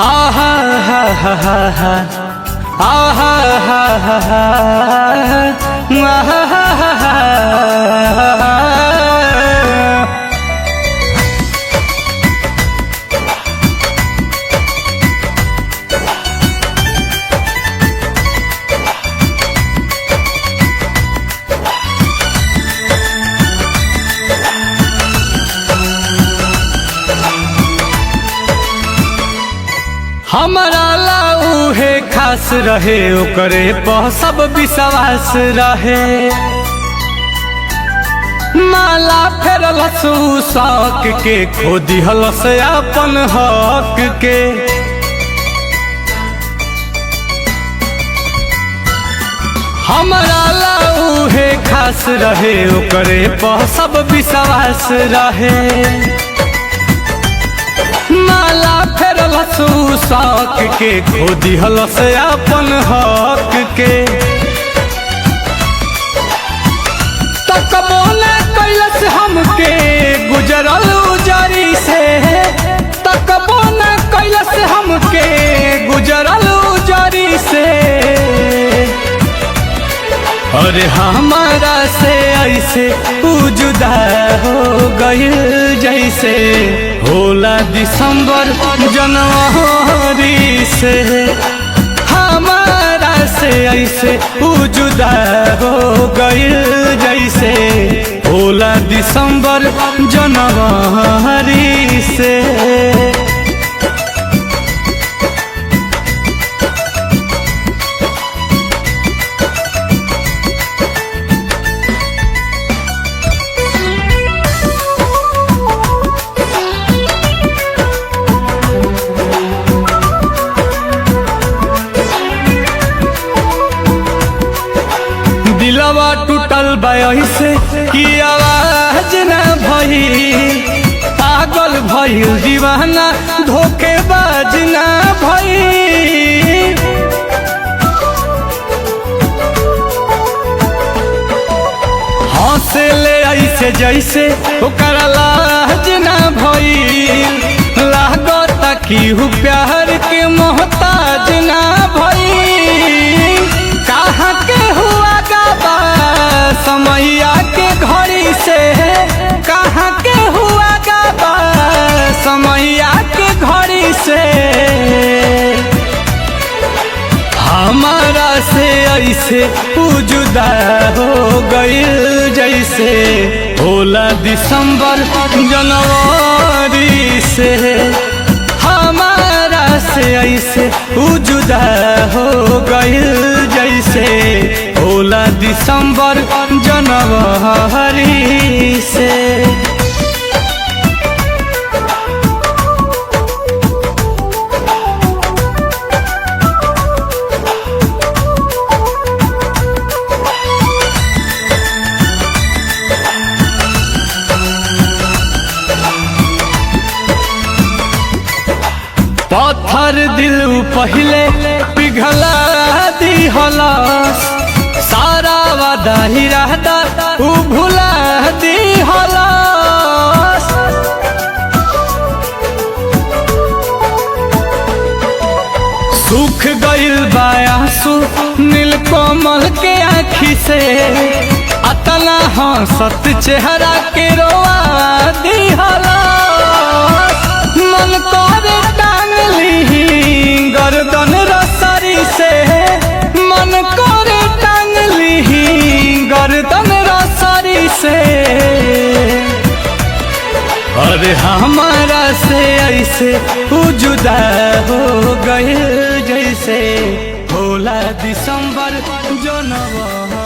आहा हा हा हा हा आहा हा हा हा आहा हा हा हा। हमारा लाऊ है खास रहे ओकरे पर सब विश्वास रहे। माला फेरलस शौक के खो दिहलस अपन हक के। हमारा लाऊ है खास रहे ओकरे पर सब विश्वास रहे। माला फेरलस शौक के खो दिहलस अपन हक के। तकबो न कैलस हमके गुजरल उजरी से। तकबो न कैलस हमके गुजरल उजरी से। अरे हमारा से ऐसे जुदा हो गइल जैसे होला दिसंबर जनवरी से। हमारा से ऐसे जुदा हो गइल जैसे होला दिसंबर जनवरी से। दिलवा टूटल से कि आवाज न भई। पागल भइल दीवाना धोखेबाज न भई। हंसे ले ऐसे जैसे ओकरा लाज न भई। लागता कि प्यार के मोहताज न भई। कहाँ के हुआ समैया के घड़ी से। कहाँ के हुआ गाबा समैया के घड़ी से। हमारा से ऐसे जुदा हो गइल जैसे होला दिसंबर जनवरी से। हमारा से ऐसे जुदा हो गइल जैसे होला दिसंबर जनवरी से। पत्थर दिल पहले पिघला दिहलस। सारा वादा ही रहता उ भुला दिहलस। सूख गइल बा आंसू नीलकमल के आँखी से। अतना हंसत चेहरा के रोआ दिहलस। मन करे टांग ली गर्दन रसरी से। मन करे टांग ली गर्दन रसरी से। अरे हमारा से ऐसे जुदा हो गए जैसे होला दिसंबर जनवरी।